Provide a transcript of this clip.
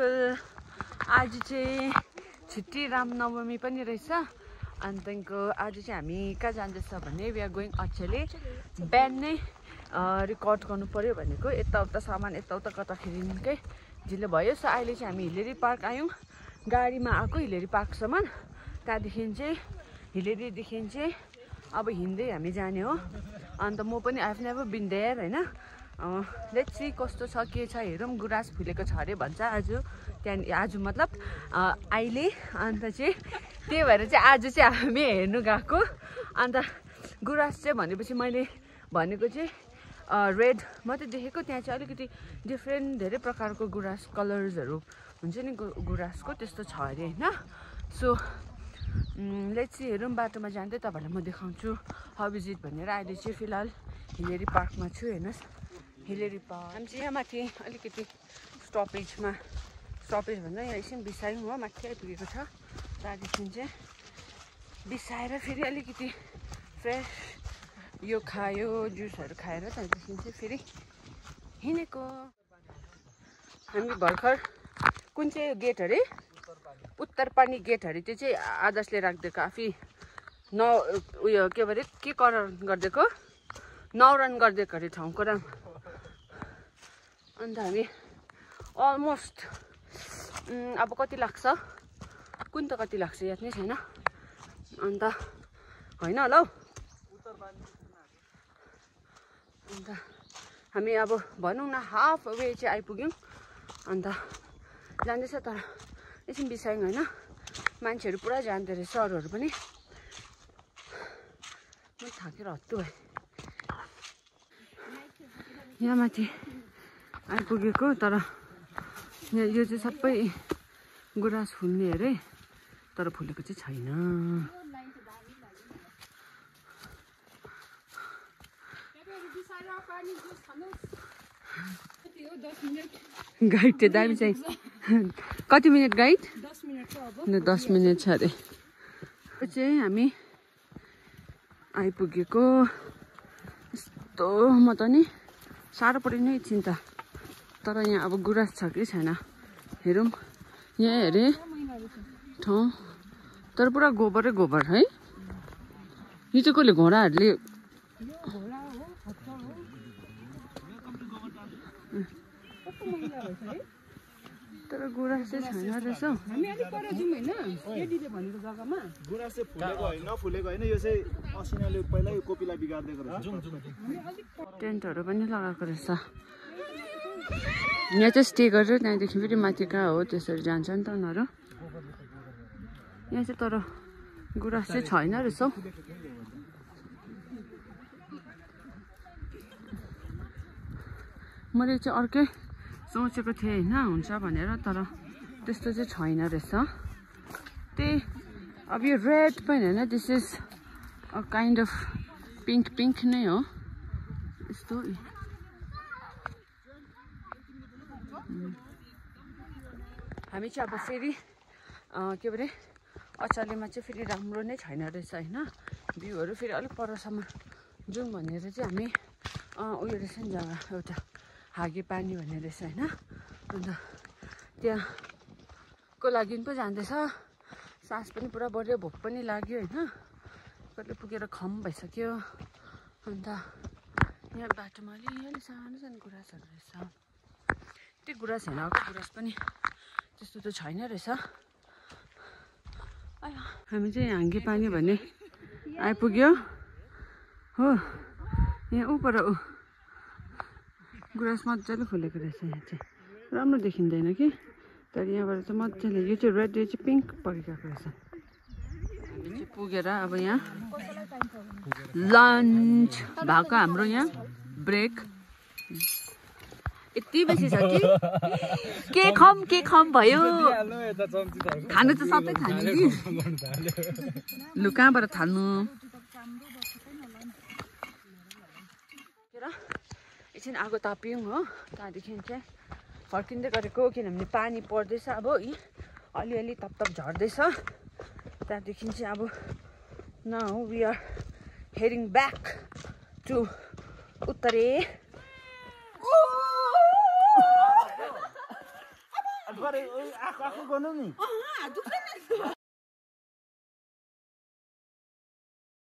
uncle आज चाहिँ छुट्टी रामनवमी पनि रहेछ अनि त्यहाँदेखिको आज चाहिँ हामी कहाँ जाँदैछ भने वी आर गोइङ अचेली बिहान नै रेकर्ड गर्नु पर्यो भनेको यताउता सामान यताउता गर्दाखेरि निकै ढिलो भयो सो अहिले चाहिँ हामी हिलेरी पार्क आयौँ गाडीमा आएको हिलेरी पार्कसम्म त्यहाँदेखि चाहिँ हिलेरीदेखि चाहिँ अब हिँड्दै हामी जाने हो अन्त म पनि I have never been there होइन लेट्स सी कस्तो छ के छ हेरौँ गुराँस फुलेको छ अरे भन्छ आज त्यहाँदेखि आज मतलब अहिले अन्त चाहिँ त्यही भएर चाहिँ आज चाहिँ हामी हेर्नु गएको अन्त गुराँस चाहिँ भनेपछि मैले भनेको चाहिँ रेड मात्रै देखेको त्यहाँ चाहिँ अलिकति डिफ्रेन्ट धेरै प्रकारको गुराँस कलर्सहरू हुन्छ नि गुराँसको त्यस्तो छ अरे होइन सो लेट्स सी हेरौँ बाटोमा जाँदै तपाईँहरूलाई म देखाउँछु हाउ इज इट भनेर अहिले चाहिँ फिलहाल हिलेरी पार्कमा छु हेर्नुहोस् हिलेरी पार्क हामी चाहिँ यहाँ माथि अलिकति स्टपेज भन्दा यहाँ एकछिन बिसायौँ हो माथि आइपुगेको छ त्यहाँदेखि चाहिँ बिसाएर फेरि अलिकति फ्रेस यो खायो जुसहरू खाएर त्यहाँदेखि चाहिँ फेरि हिँडेको हामी भर्खर कुन चाहिँ गेट अरे उत्तरपानी गेट अरे त्यो चाहिँ आदर्शले राखिदिएको आफै उयो के भरे के गरिदिएको नौरन गरिदिएको अरे ठाउँको राम अन्त हामी अलमोस्ट अब कति लाग्छ कुन त कति लाग्छ याद नै छैन अन्त होइन होला हौ अन्त हामी अब भनौँ न हाफ वे चाहिँ आइपुग्यौँ अन्त जाँदैछ तर एकछिन बिसायौँ होइन मान्छेहरू पुरा जाँदो रहेछ अरूहरू पनि म थाकेर हत्तु भएँ यहाँ माथि आइपुगेको तर यहाँ यो चाहिँ सबै गुराँस फुल्ने अरे तर फुलेको चाहिँ छैन गाइड चाहिँ दामी चाहिँ कति मिनट गाइड 10 मिनट छ अरे चाहिँ हामी आइपुगेको यस्तो म त नि साह्रो पऱ्यो नि एकछिन त तर यहाँ अब गुराँस छ कि छैन हेरौँ यहाँ हेरेँ ठाउँ तर पुरा गोबर है यो चाहिँ कसले घोडाहरूले तर गुराँस चाहिँ छैन रहेछ हामी अलिक पर जाउँ हैन एडीले भनेको जग्गामा गुराँस चाहिँ फुलेको हैन फुलेको हैन यो चाहिँ असिनाले पहिल्यै कोपिला बिगार्दिएको रहेछ टेन्टहरु पनि लगाएको रहेछ यहाँ चाहिँ स्टे गरेर त्यहाँदेखि फेरि माथि कहाँ हो त्यसरी जान्छ नि त उनीहरू यहाँ चाहिँ तर गुराँस चाहिँ छैन रहेछ हौ मैले चाहिँ अर्कै सोचेको थिएँ होइन हुन्छ भनेर तर त्यस्तो चाहिँ छैन रहेछ त्यही अब यो रेड पनि होइन this is a kind of pink नै हो यस्तो हामी चाहिँ अब फेरि के भरे अचालीमा चाहिँ फेरि राम्रो नै छैन रहेछ होइन भ्यूहरू फेरि अलिक परसम्म जाउँ भनेर चाहिँ हामी उयो रहेछ नि जग्गा एउटा हागे पानी भन्ने रहेछ होइन अन्त त्यहाँको लागि पो जाँदैछ सास पनि पुरा बढ्यो भोक पनि लाग्यो होइन कहिले पुगेर खम भइसक्यो अन्त यहाँ बाटोमा अलिअलि सानो गुराँसहरू रहेछ त्यो गुराँस होइन अर्को गुराँस पनि त्यस्तो त छैन रहेछ हामी चाहिँ हाङ्गे पानी भन्ने आइपुग्यो हो यहाँ उपर गुराँस मजाले फुलेको रहेछ यहाँ चाहिँ राम्रो देखिँदैन कि तर यहाँबाट चाहिँ मजाले यो चाहिँ रेड यो चाहिँ पिङ्क परिरहेको रहेछ हामी चाहिँ पुगेर अब यहाँ लन्च भएको हाम्रो यहाँ ब्रेक यति बेसी छ कि के खम भयो खानु चाहिँ सबै खाने कि लु कहाँबाट थाल्नु एकछिन आगो ताप्यौँ हो त्यहाँदेखि चाहिँ फर्किँदै गरेको किनभने पानी पर्दैछ अब अलिअलि तप झर्दैछ त्यहाँदेखि चाहिँ अब now we are heading back to उत्तरे आफू गर्नु नि